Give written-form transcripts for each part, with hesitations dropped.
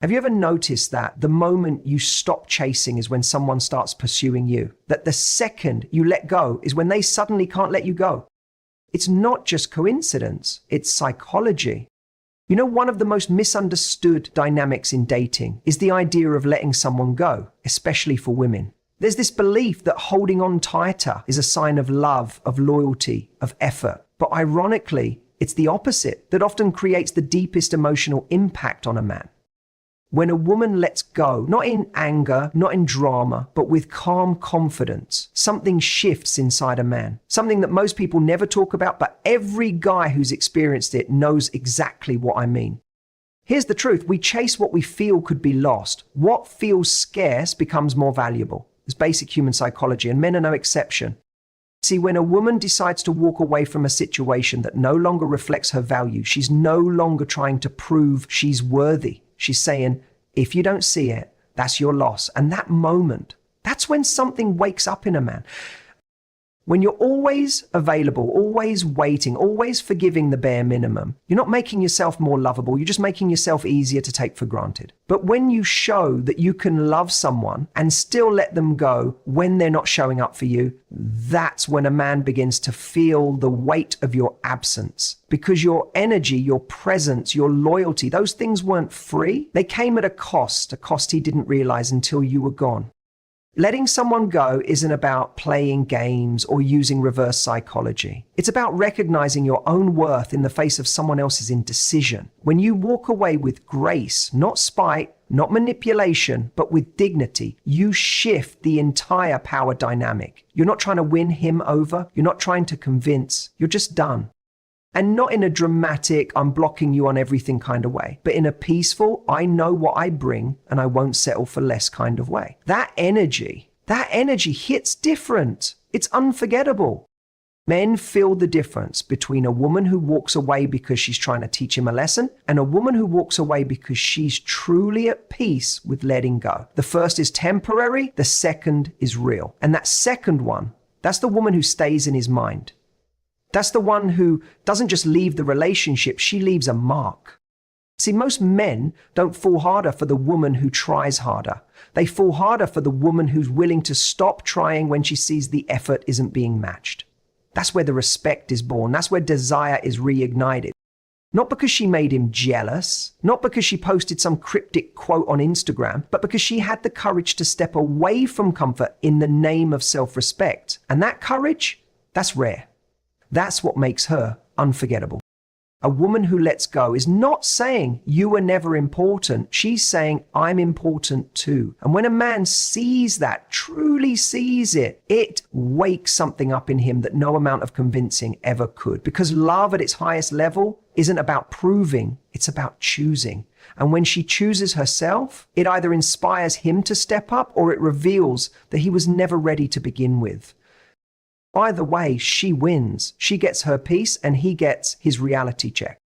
Have you ever noticed that the moment you stop chasing is when someone starts pursuing you? That the second you let go is when they suddenly can't let you go? It's not just coincidence, it's psychology. You know, one of the most misunderstood dynamics in dating is the idea of letting someone go, especially for women. There's this belief that holding on tighter is a sign of love, of loyalty, of effort. But ironically, it's the opposite that often creates the deepest emotional impact on a man. When a woman lets go, not in anger, not in drama, but with calm confidence, something shifts inside a man. Something that most people never talk about, but every guy who's experienced it knows exactly what I mean. Here's the truth. We chase what we feel could be lost. What feels scarce becomes more valuable. It's basic human psychology, and men are no exception. See, when a woman decides to walk away from a situation that no longer reflects her value, she's no longer trying to prove she's worthy. She's saying, if you don't see it, that's your loss. And that moment, that's when something wakes up in a man. When you're always available, always waiting, always forgiving the bare minimum, you're not making yourself more lovable, you're just making yourself easier to take for granted. But when you show that you can love someone and still let them go when they're not showing up for you, that's when a man begins to feel the weight of your absence. Because your energy, your presence, your loyalty, those things weren't free. They came at a cost he didn't realize until you were gone. Letting someone go isn't about playing games or using reverse psychology. It's about recognizing your own worth in the face of someone else's indecision. When you walk away with grace, not spite, not manipulation, but with dignity, you shift the entire power dynamic. You're not trying to win him over. You're not trying to convince. You're just done. And not in a dramatic, I'm blocking you on everything kind of way, but in a peaceful, I know what I bring and I won't settle for less kind of way. That energy hits different. It's unforgettable. Men feel the difference between a woman who walks away because she's trying to teach him a lesson and a woman who walks away because she's truly at peace with letting go. The first is temporary, the second is real. And that second one, that's the woman who stays in his mind. That's the one who doesn't just leave the relationship, she leaves a mark. See, most men don't fall harder for the woman who tries harder. They fall harder for the woman who's willing to stop trying when she sees the effort isn't being matched. That's where the respect is born. That's where desire is reignited. Not because she made him jealous, not because she posted some cryptic quote on Instagram, but because she had the courage to step away from comfort in the name of self-respect. And that courage, that's rare. That's what makes her unforgettable. A woman who lets go is not saying you were never important. She's saying I'm important too. And when a man sees that, truly sees it, it wakes something up in him that no amount of convincing ever could. Because love at its highest level isn't about proving, it's about choosing. And when she chooses herself, it either inspires him to step up or it reveals that he was never ready to begin with. Either way, she wins. She gets her peace and he gets his reality check.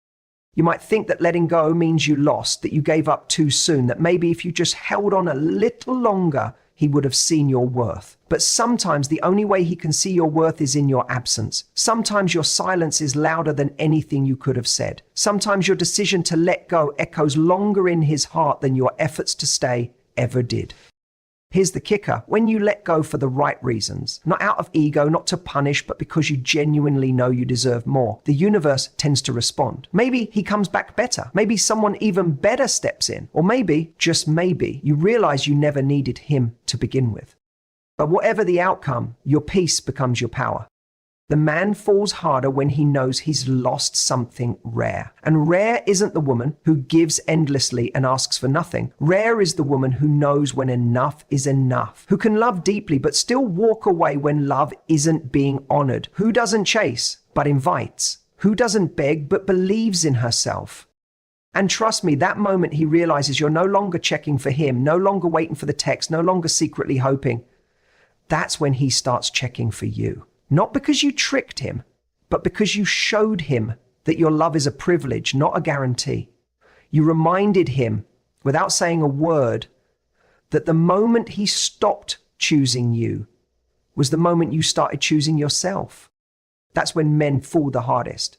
You might think that letting go means you lost, that you gave up too soon, that maybe if you just held on a little longer, he would have seen your worth. But sometimes the only way he can see your worth is in your absence. Sometimes your silence is louder than anything you could have said. Sometimes your decision to let go echoes longer in his heart than your efforts to stay ever did. Here's the kicker. When you let go for the right reasons, not out of ego, not to punish, but because you genuinely know you deserve more, the universe tends to respond. Maybe he comes back better. Maybe someone even better steps in. Or maybe, just maybe, you realize you never needed him to begin with. But whatever the outcome, your peace becomes your power. The man falls harder when he knows he's lost something rare. And rare isn't the woman who gives endlessly and asks for nothing. Rare is the woman who knows when enough is enough, who can love deeply but still walk away when love isn't being honored, who doesn't chase but invites, who doesn't beg but believes in herself. And trust me, that moment he realizes you're no longer checking for him, no longer waiting for the text, no longer secretly hoping. That's when he starts checking for you. Not because you tricked him, but because you showed him that your love is a privilege, not a guarantee. You reminded him, without saying a word, that the moment he stopped choosing you was the moment you started choosing yourself. That's when men fall the hardest.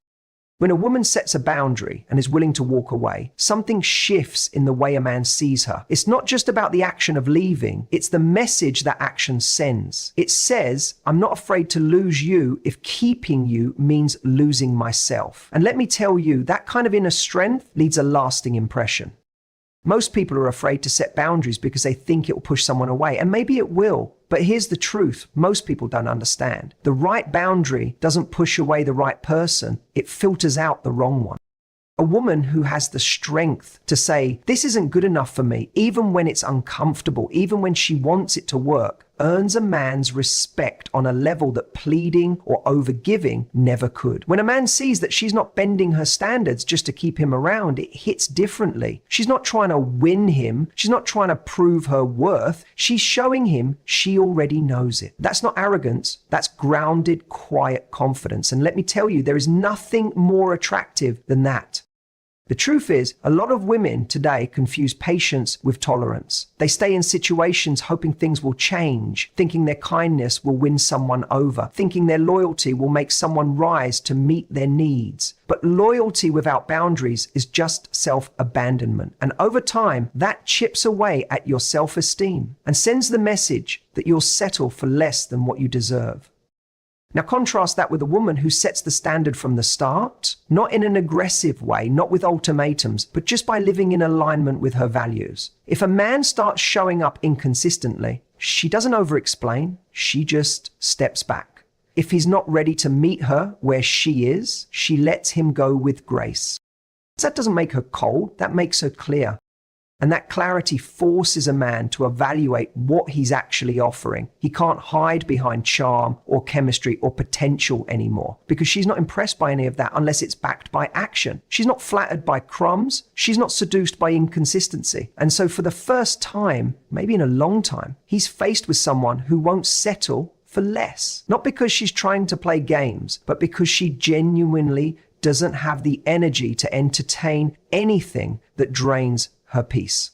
When a woman sets a boundary and is willing to walk away, something shifts in the way a man sees her. It's not just about the action of leaving, it's the message that action sends. It says, I'm not afraid to lose you if keeping you means losing myself. And let me tell you, that kind of inner strength leaves a lasting impression. Most people are afraid to set boundaries because they think it will push someone away, and maybe it will. But here's the truth, most people don't understand. The right boundary doesn't push away the right person, it filters out the wrong one. A woman who has the strength to say, this isn't good enough for me, even when it's uncomfortable, even when she wants it to work, earns a man's respect on a level that pleading or overgiving never could. When a man sees that she's not bending her standards just to keep him around, it hits differently. She's not trying to win him. She's not trying to prove her worth. She's showing him she already knows it. That's not arrogance. That's grounded, quiet confidence. And let me tell you, there is nothing more attractive than that. The truth is, a lot of women today confuse patience with tolerance. They stay in situations hoping things will change, thinking their kindness will win someone over, thinking their loyalty will make someone rise to meet their needs. But loyalty without boundaries is just self-abandonment. And over time, that chips away at your self-esteem and sends the message that you'll settle for less than what you deserve. Now contrast that with a woman who sets the standard from the start, not in an aggressive way, not with ultimatums, but just by living in alignment with her values. If a man starts showing up inconsistently, she doesn't over-explain, she just steps back. If he's not ready to meet her where she is, she lets him go with grace. That doesn't make her cold, that makes her clear. And that clarity forces a man to evaluate what he's actually offering. He can't hide behind charm or chemistry or potential anymore because she's not impressed by any of that unless it's backed by action. She's not flattered by crumbs. She's not seduced by inconsistency. And so for the first time, maybe in a long time, he's faced with someone who won't settle for less. Not because she's trying to play games, but because she genuinely doesn't have the energy to entertain anything that drains her peace.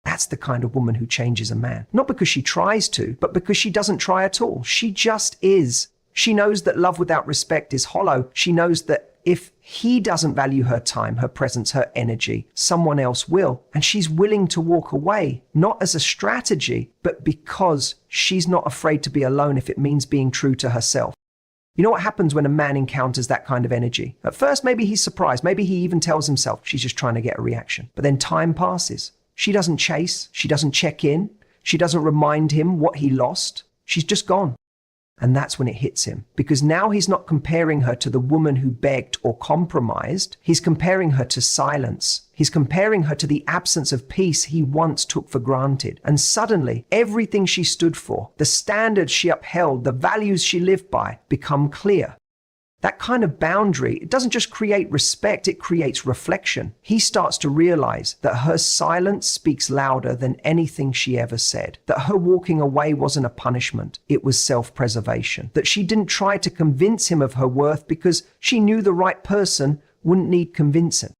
That's the kind of woman who changes a man. Not because she tries to, but because she doesn't try at all. She just is. She knows that love without respect is hollow. She knows that if he doesn't value her time, her presence, her energy, someone else will. And she's willing to walk away, not as a strategy, but because she's not afraid to be alone if it means being true to herself. You know what happens when a man encounters that kind of energy? At first, maybe he's surprised. Maybe he even tells himself she's just trying to get a reaction. But then time passes. She doesn't chase. She doesn't check in. She doesn't remind him what he lost. She's just gone. And that's when it hits him. Because now he's not comparing her to the woman who begged or compromised. He's comparing her to silence. He's comparing her to the absence of peace he once took for granted. And suddenly, everything she stood for, the standards she upheld, the values she lived by, become clear. That kind of boundary, it doesn't just create respect, it creates reflection. He starts to realize that her silence speaks louder than anything she ever said. That her walking away wasn't a punishment, it was self-preservation. That she didn't try to convince him of her worth because she knew the right person wouldn't need convincing.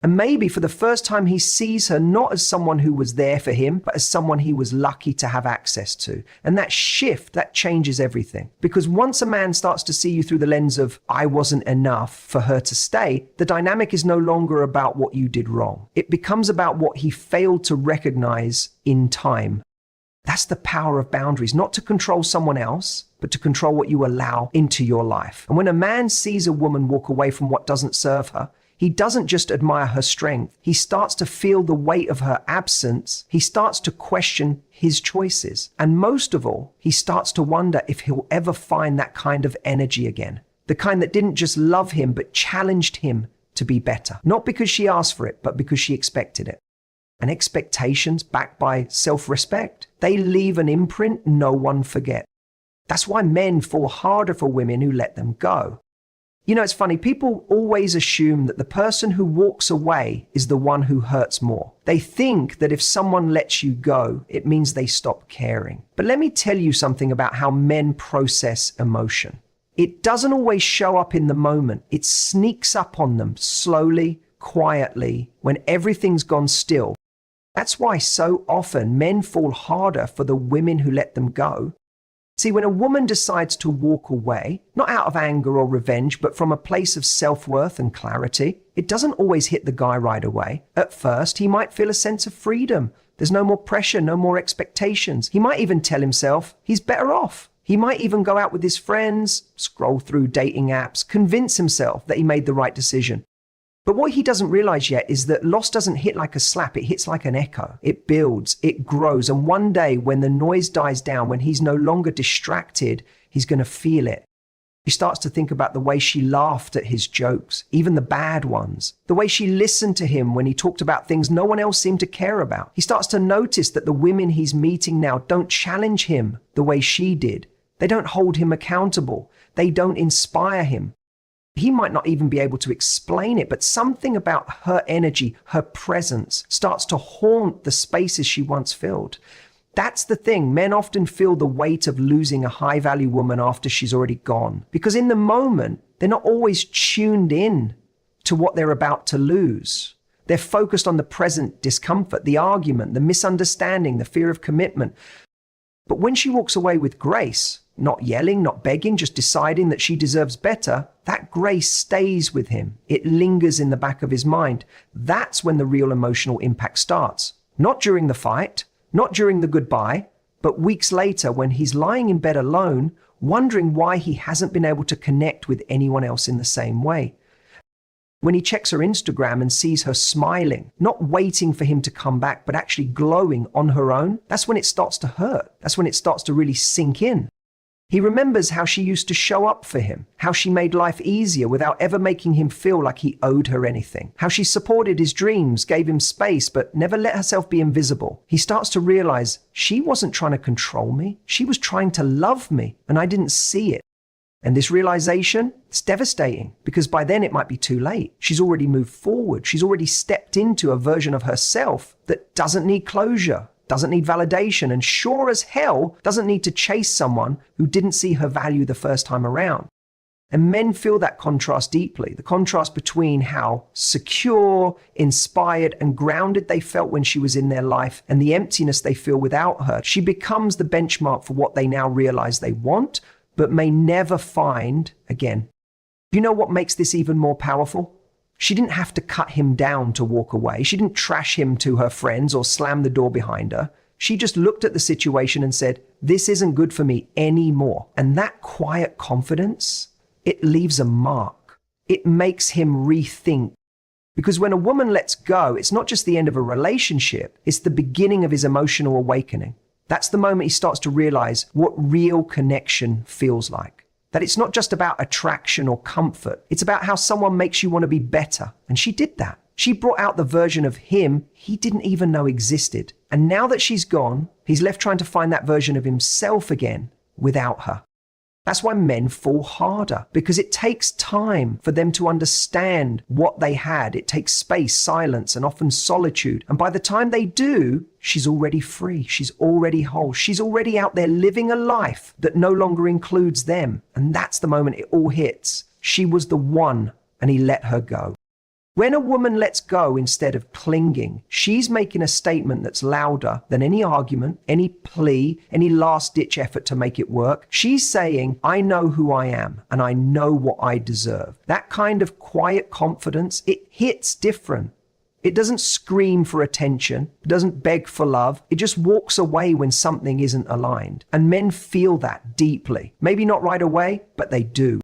And maybe for the first time he sees her not as someone who was there for him, but as someone he was lucky to have access to. And that shift, that changes everything. Because once a man starts to see you through the lens of, I wasn't enough for her to stay, the dynamic is no longer about what you did wrong. It becomes about what he failed to recognize in time. That's the power of boundaries, not to control someone else, but to control what you allow into your life. And when a man sees a woman walk away from what doesn't serve her, he doesn't just admire her strength. He starts to feel the weight of her absence. He starts to question his choices. And most of all, he starts to wonder if he'll ever find that kind of energy again. The kind that didn't just love him, but challenged him to be better. Not because she asked for it, but because she expected it. And expectations backed by self-respect, they leave an imprint no one forgets. That's why men fall harder for women who let them go. You know, it's funny, people always assume that the person who walks away is the one who hurts more. They think that if someone lets you go, it means they stop caring. But let me tell you something about how men process emotion. It doesn't always show up in the moment. It sneaks up on them slowly, quietly, when everything's gone still. That's why so often men fall harder for the women who let them go. See, when a woman decides to walk away, not out of anger or revenge, but from a place of self-worth and clarity, it doesn't always hit the guy right away. At first, he might feel a sense of freedom. There's no more pressure, no more expectations. He might even tell himself he's better off. He might even go out with his friends, scroll through dating apps, convince himself that he made the right decision. But what he doesn't realize yet is that loss doesn't hit like a slap, it hits like an echo. It builds, it grows, and one day when the noise dies down, when he's no longer distracted, he's going to feel it. He starts to think about the way she laughed at his jokes, even the bad ones. The way she listened to him when he talked about things no one else seemed to care about. He starts to notice that the women he's meeting now don't challenge him the way she did. They don't hold him accountable. They don't inspire him. He might not even be able to explain it, but something about her energy, her presence, starts to haunt the spaces she once filled. That's the thing. Men often feel the weight of losing a high-value woman after she's already gone. Because in the moment, they're not always tuned in to what they're about to lose. They're focused on the present discomfort, the argument, the misunderstanding, the fear of commitment. But when she walks away with grace, not yelling, not begging, just deciding that she deserves better, that grace stays with him. It lingers in the back of his mind. That's when the real emotional impact starts. Not during the fight, not during the goodbye, but weeks later when he's lying in bed alone, wondering why he hasn't been able to connect with anyone else in the same way. When he checks her Instagram and sees her smiling, not waiting for him to come back, but actually glowing on her own, that's when it starts to hurt. That's when it starts to really sink in. He remembers how she used to show up for him, how she made life easier without ever making him feel like he owed her anything, how she supported his dreams, gave him space, but never let herself be invisible. He starts to realize she wasn't trying to control me. She was trying to love me, and I didn't see it. And this realization, it's devastating because by then it might be too late. She's already moved forward. She's already stepped into a version of herself that doesn't need closure, doesn't need validation, and sure as hell doesn't need to chase someone who didn't see her value the first time around. And men feel that contrast deeply, the contrast between how secure, inspired, and grounded they felt when she was in their life and the emptiness they feel without her. She becomes the benchmark for what they now realize they want, but may never find again. You know what makes this even more powerful? She didn't have to cut him down to walk away. She didn't trash him to her friends or slam the door behind her. She just looked at the situation and said, this isn't good for me anymore. And that quiet confidence, it leaves a mark. It makes him rethink. Because when a woman lets go, it's not just the end of a relationship, it's the beginning of his emotional awakening. That's the moment he starts to realize what real connection feels like. That it's not just about attraction or comfort. It's about how someone makes you want to be better. And she did that. She brought out the version of him he didn't even know existed. And now that she's gone, he's left trying to find that version of himself again without her. That's why men fall harder, because it takes time for them to understand what they had. It takes space, silence, and often solitude. And by the time they do, she's already free. She's already whole. She's already out there living a life that no longer includes them. And that's the moment it all hits. She was the one, and he let her go. When a woman lets go instead of clinging, she's making a statement that's louder than any argument, any plea, any last-ditch effort to make it work. She's saying, I know who I am and I know what I deserve. That kind of quiet confidence, it hits different. It doesn't scream for attention. It doesn't beg for love. It just walks away when something isn't aligned. And men feel that deeply. Maybe not right away, but they do.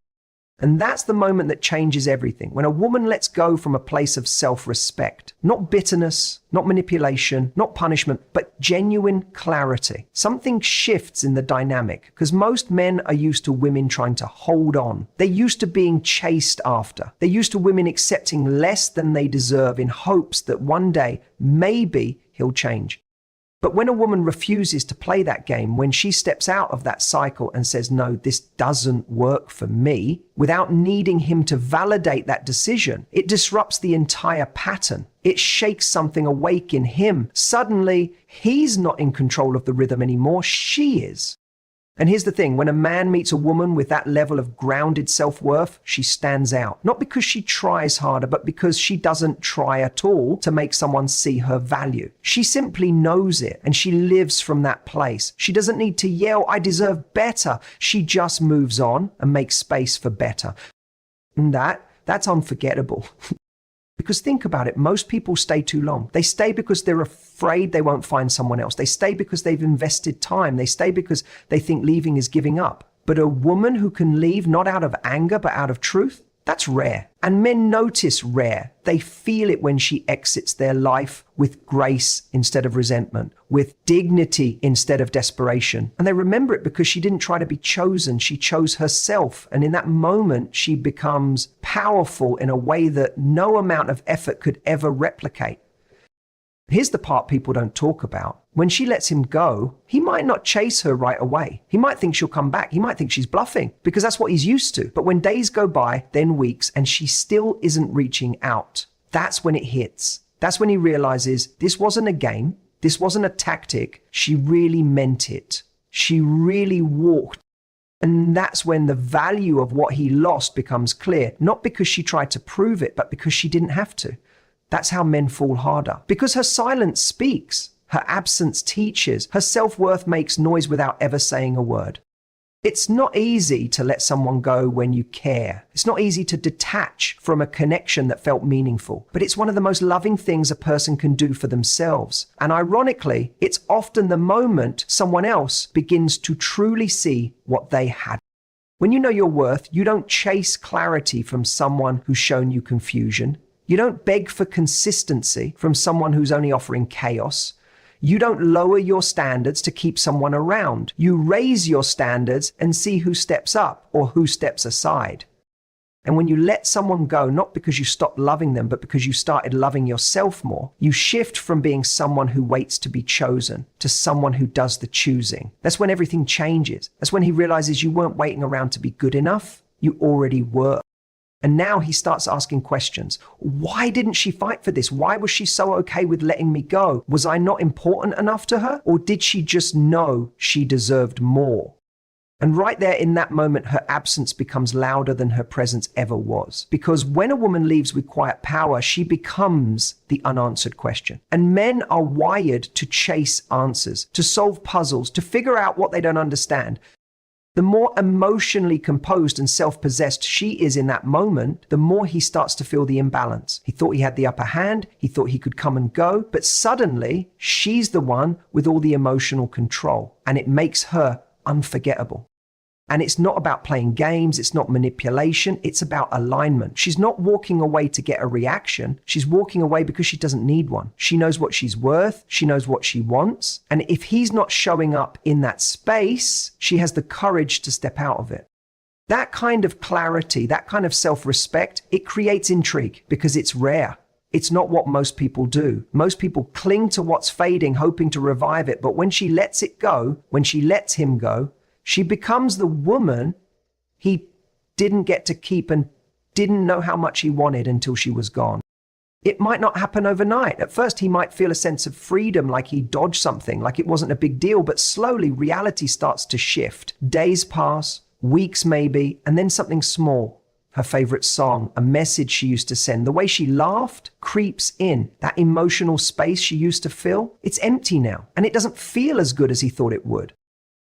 And that's the moment that changes everything. When a woman lets go from a place of self-respect, not bitterness, not manipulation, not punishment, but genuine clarity. Something shifts in the dynamic because most men are used to women trying to hold on. They're used to being chased after. They're used to women accepting less than they deserve in hopes that one day, maybe he'll change. But when a woman refuses to play that game, when she steps out of that cycle and says, no, this doesn't work for me, without needing him to validate that decision, it disrupts the entire pattern. It shakes something awake in him. Suddenly, he's not in control of the rhythm anymore. She is. And here's the thing, when a man meets a woman with that level of grounded self-worth, she stands out. Not because she tries harder, but because she doesn't try at all to make someone see her value. She simply knows it, and she lives from that place. She doesn't need to yell, "I deserve better." She just moves on and makes space for better. And that's unforgettable. Because think about it, most people stay too long. They stay because they're afraid they won't find someone else. They stay because they've invested time. They stay because they think leaving is giving up. But a woman who can leave not out of anger, but out of truth, that's rare. And men notice rare. They feel it when she exits their life with grace instead of resentment, with dignity instead of desperation. And they remember it because she didn't try to be chosen. She chose herself. And in that moment, she becomes powerful in a way that no amount of effort could ever replicate. Here's the part people don't talk about. When she lets him go, he might not chase her right away. He might think she'll come back. He might think she's bluffing because that's what he's used to. But when days go by, then weeks, and she still isn't reaching out, that's when it hits. That's when he realizes this wasn't a game. This wasn't a tactic. She really meant it. She really walked. And that's when the value of what he lost becomes clear. Not because she tried to prove it, but because she didn't have to. That's how men fall harder. Because her silence speaks. Her absence teaches. Her self-worth makes noise without ever saying a word. It's not easy to let someone go when you care. It's not easy to detach from a connection that felt meaningful. But it's one of the most loving things a person can do for themselves. And ironically, it's often the moment someone else begins to truly see what they had. When you know your worth, you don't chase clarity from someone who's shown you confusion. You don't beg for consistency from someone who's only offering chaos. You don't lower your standards to keep someone around. You raise your standards and see who steps up or who steps aside. And when you let someone go, not because you stopped loving them, but because you started loving yourself more, you shift from being someone who waits to be chosen to someone who does the choosing. That's when everything changes. That's when he realizes you weren't waiting around to be good enough. You already were. And now he starts asking questions. Why didn't she fight for this? Why was she so okay with letting me go? Was I not important enough to her? Or did she just know she deserved more? And right there in that moment, her absence becomes louder than her presence ever was. Because when a woman leaves with quiet power, she becomes the unanswered question. And men are wired to chase answers, to solve puzzles, to figure out what they don't understand. The more emotionally composed and self-possessed she is in that moment, the more he starts to feel the imbalance. He thought he had the upper hand. He thought he could come and go. But suddenly, she's the one with all the emotional control. And it makes her unforgettable. And it's not about playing games. It's not manipulation. It's about alignment. She's not walking away to get a reaction. She's walking away because she doesn't need one. She knows what she's worth. She knows what she wants. And if he's not showing up in that space, she has the courage to step out of it. That kind of clarity, that kind of self-respect, it creates intrigue because it's rare. It's not what most people do. Most people cling to what's fading, hoping to revive it. But when she lets it go, when she lets him go, she becomes the woman he didn't get to keep and didn't know how much he wanted until she was gone. It might not happen overnight. At first, he might feel a sense of freedom, like he dodged something, like it wasn't a big deal. But slowly, reality starts to shift. Days pass, weeks maybe, and then something small. Her favorite song, a message she used to send, the way she laughed creeps in. That emotional space she used to fill, it's empty now. And it doesn't feel as good as he thought it would.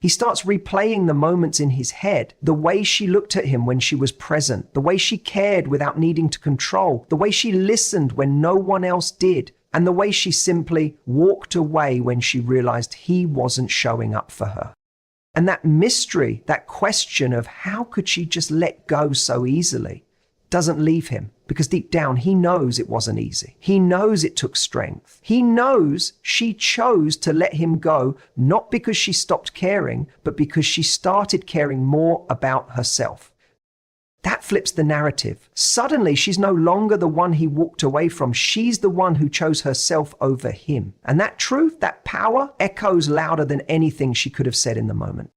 He starts replaying the moments in his head, the way she looked at him when she was present, the way she cared without needing to control, the way she listened when no one else did, and the way she simply walked away when she realized he wasn't showing up for her. And that mystery, that question of how could she just let go so easily, doesn't leave him. Because deep down, he knows it wasn't easy. He knows it took strength. He knows she chose to let him go, not because she stopped caring, but because she started caring more about herself. That flips the narrative. Suddenly, she's no longer the one he walked away from. She's the one who chose herself over him. And that truth, that power, echoes louder than anything she could have said in the moment.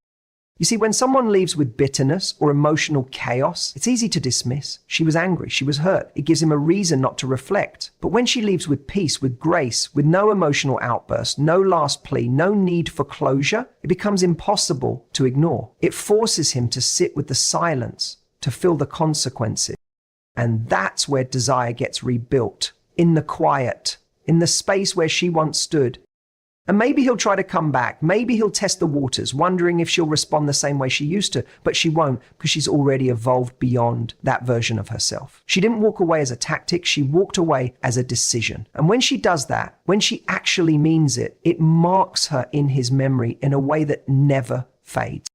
You see, when someone leaves with bitterness or emotional chaos, it's easy to dismiss. She was angry, she was hurt. It gives him a reason not to reflect. But when she leaves with peace, with grace, with no emotional outburst, no last plea, no need for closure, it becomes impossible to ignore. It forces him to sit with the silence, to feel the consequences. And that's where desire gets rebuilt, in the quiet, in the space where she once stood. And maybe he'll try to come back. Maybe he'll test the waters, wondering if she'll respond the same way she used to. But she won't, because she's already evolved beyond that version of herself. She didn't walk away as a tactic. She walked away as a decision. And when she does that, when she actually means it, it marks her in his memory in a way that never fades.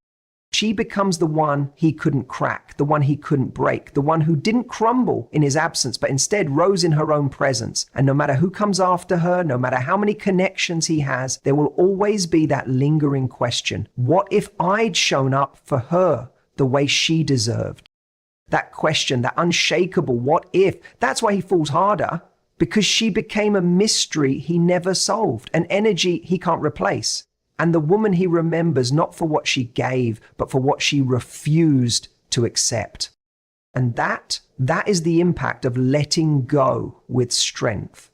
She becomes the one he couldn't crack, the one he couldn't break, the one who didn't crumble in his absence, but instead rose in her own presence. And no matter who comes after her, no matter how many connections he has, there will always be that lingering question. What if I'd shown up for her the way she deserved? That question, that unshakable what if, that's why he falls harder, because she became a mystery he never solved, an energy he can't replace. And the woman he remembers not for what she gave, but for what she refused to accept. And that is the impact of letting go with strength.